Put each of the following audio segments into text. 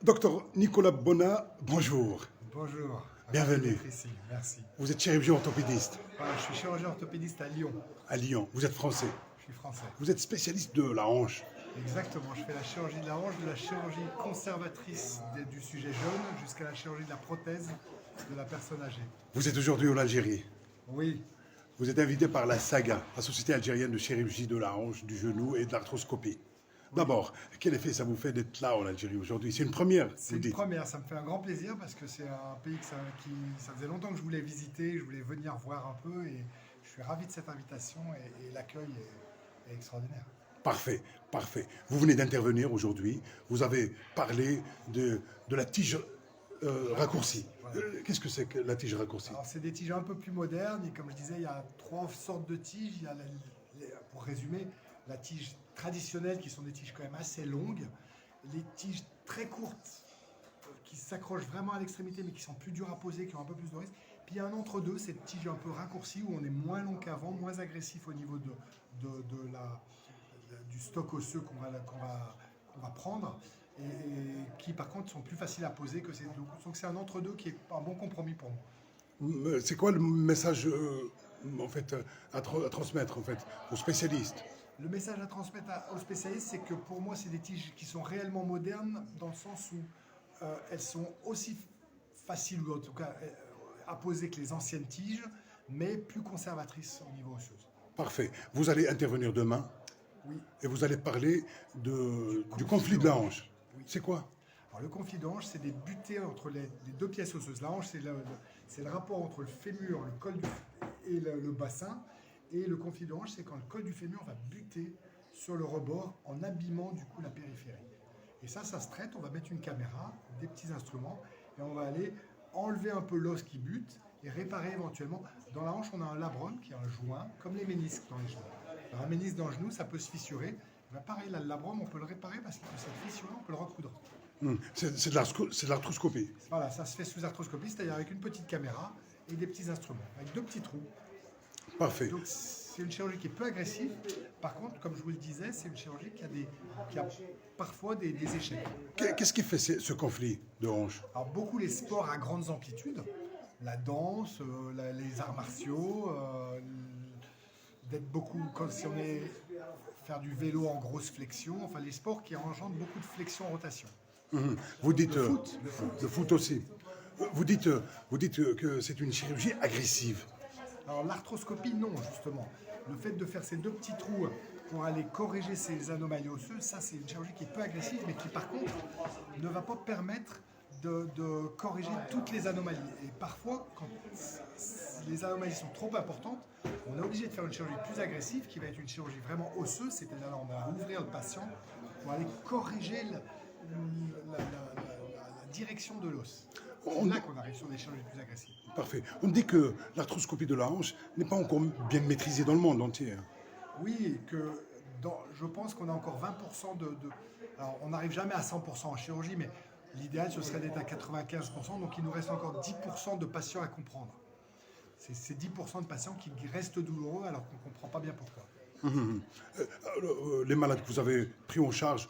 Docteur Nicolas Bonnat, bonjour. Bonjour. Bienvenue. D'être ici, merci. Vous êtes chirurgien orthopédiste Voilà, je suis chirurgien orthopédiste à Lyon. à Lyon. Vous êtes français. Je suis français. Vous êtes spécialiste de la hanche. Exactement, je fais la chirurgie de la hanche, de la chirurgie conservatrice du sujet jeune jusqu'à la chirurgie de la prothèse de la personne âgée. Vous êtes aujourd'hui en Algérie. Oui, Vous êtes invité par la SAGA, la Société algérienne de chirurgie de la hanche, du genou et de l'arthroscopie. D'abord, quel effet ça vous fait d'être là en Algérie aujourd'hui? C'est une première, c'est vous une dites. première, ça me fait un grand plaisir parce que c'est un pays ça faisait longtemps que je voulais visiter, je voulais venir voir un peu et je suis ravi de cette invitation et l'accueil est extraordinaire. Parfait, parfait. Vous venez d'intervenir aujourd'hui. Vous avez parlé de la tige raccourcie. Voilà. Qu'est-ce que c'est que la tige raccourcie? Alors c'est des tiges un peu plus modernes et comme je disais, il y a trois sortes de tiges. Il y a pour résumer, la tige traditionnelle qui sont des tiges quand même assez longues, les tiges très courtes qui s'accrochent vraiment à l'extrémité mais qui sont plus dures à poser, qui ont un peu plus de risque. Puis il y a un entre-deux, cette tige un peu raccourcie où on est moins long qu'avant, moins agressif au niveau du stock osseux qu'on va prendre et qui par contre sont plus faciles à poser que ces deux. Donc c'est un entre-deux qui est un bon compromis pour moi. C'est quoi le message en fait, à transmettre en fait, aux spécialistes? Le message à transmettre aux spécialistes, c'est que pour moi, c'est des tiges qui sont réellement modernes dans le sens où elles sont aussi faciles, ou en tout cas à poser que les anciennes tiges, mais plus conservatrices au niveau osseux. Parfait. Vous allez intervenir demain Oui. et vous allez parler du conflit de la hanche. Oui. C'est quoi? Alors, le conflit de hanche, c'est des butées entre les deux pièces osseuses. La hanche, c'est le rapport entre le fémur, le col et le bassin. Et le conflit de hanche, c'est quand le col du fémur va buter sur le rebord en abîmant du coup la périphérie. Et ça se traite. On va mettre une caméra, des petits instruments, et on va aller enlever un peu l'os qui bute et réparer éventuellement. Dans la hanche, on a un labrum qui est un joint, comme les ménisques dans les genoux. Alors, un ménisque dans le genou, ça peut se fissurer. Ben, pareil, là, le labrum, on peut le réparer parce qu'il peut s'être fissuré, on peut le recoudre. C'est de l'arthroscopie. Voilà, ça se fait sous arthroscopie, c'est-à-dire avec une petite caméra et des petits instruments, avec deux petits trous. Parfait. Donc c'est une chirurgie qui est peu agressive. Par contre, comme je vous le disais, c'est une chirurgie qui a parfois des échecs. Qu'est-ce qui fait ce conflit de hanche? Alors beaucoup les sports à grandes amplitudes, la danse, les arts martiaux, d'être beaucoup, comme si on est faire du vélo en grosse flexion, enfin les sports qui engendrent beaucoup de flexion-rotation. Vous dites Le foot aussi. Vous dites que c'est une chirurgie agressive. Alors l'arthroscopie, non, justement. Le fait de faire ces deux petits trous pour aller corriger ces anomalies osseuses, ça c'est une chirurgie qui est peu agressive, mais qui par contre ne va pas permettre de corriger toutes les anomalies. Et parfois, quand les anomalies sont trop importantes, on est obligé de faire une chirurgie plus agressive, qui va être une chirurgie vraiment osseuse, c'est-à-dire là on va ouvrir le patient pour aller corriger la direction de l'os. C'est là qu'on arrive sur des chirurgies plus agressives. Parfait. On dit que l'arthroscopie de la hanche n'est pas encore bien maîtrisée dans le monde entier. Oui, je pense qu'on a encore 20% alors, on n'arrive jamais à 100% en chirurgie, mais l'idéal, ce serait d'être à 95%. Donc, il nous reste encore 10% de patients à comprendre. C'est ces 10% de patients qui restent douloureux alors qu'on ne comprend pas bien pourquoi. Les malades que vous avez pris en charge,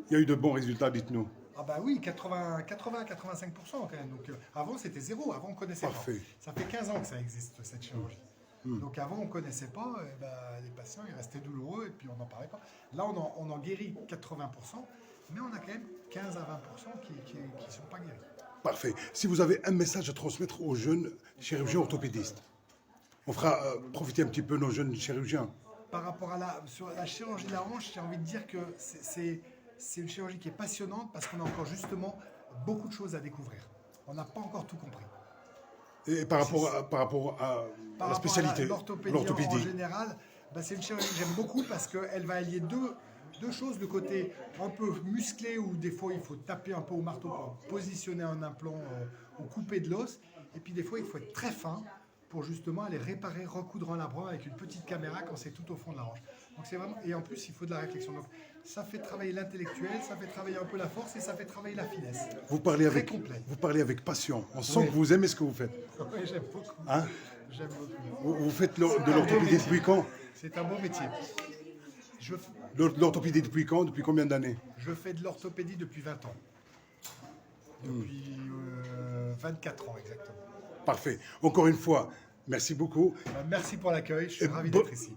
il y a eu de bons résultats, dites-nous. Ah bah oui, 80-85% quand même. Donc avant c'était zéro, avant on connaissait Parfait. pas. Ça fait 15 ans que ça existe cette chirurgie. Donc avant on connaissait pas, les patients ils restaient douloureux et puis on n'en parlait pas. Là on en guérit 80%, mais on a quand même 15 à 20% qui sont pas guéris. Parfait. Si vous avez un message à transmettre aux jeunes chirurgiens orthopédistes, on fera profiter un petit peu nos jeunes chirurgiens. Par rapport sur la chirurgie de la hanche, j'ai envie de dire que c'est une chirurgie qui est passionnante parce qu'on a encore justement beaucoup de choses à découvrir. On n'a pas encore tout compris. Et par rapport à la spécialité, l'orthopédie en général, c'est une chirurgie que j'aime beaucoup parce qu'elle va allier deux choses, le côté un peu musclé où des fois il faut taper un peu au marteau pour positionner un implant ou couper de l'os, et puis des fois il faut être très fin pour justement aller réparer, recoudre un labrum avec une petite caméra quand c'est tout au fond de la hanche. Donc c'est vraiment, et en plus il faut de la réflexion. Donc ça fait travailler l'intellectuel, ça fait travailler un peu la force et ça fait travailler la finesse. Vous parlez complet. Vous parlez avec passion. On sent Oui. que vous aimez ce que vous faites. Oui, j'aime beaucoup. Hein? J'aime beaucoup. Vous faites de l'orthopédie depuis quand? C'est un beau métier. L'orthopédie depuis quand? Depuis combien d'années? Je fais de l'orthopédie depuis 20 ans. depuis 24 ans exactement. Parfait. Encore une fois, merci beaucoup. Merci pour l'accueil, je suis Et ravi bon- d'être ici.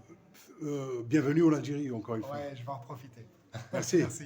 Bienvenue en Algérie, encore une fois. Ouais, je vais en profiter. Merci. Merci.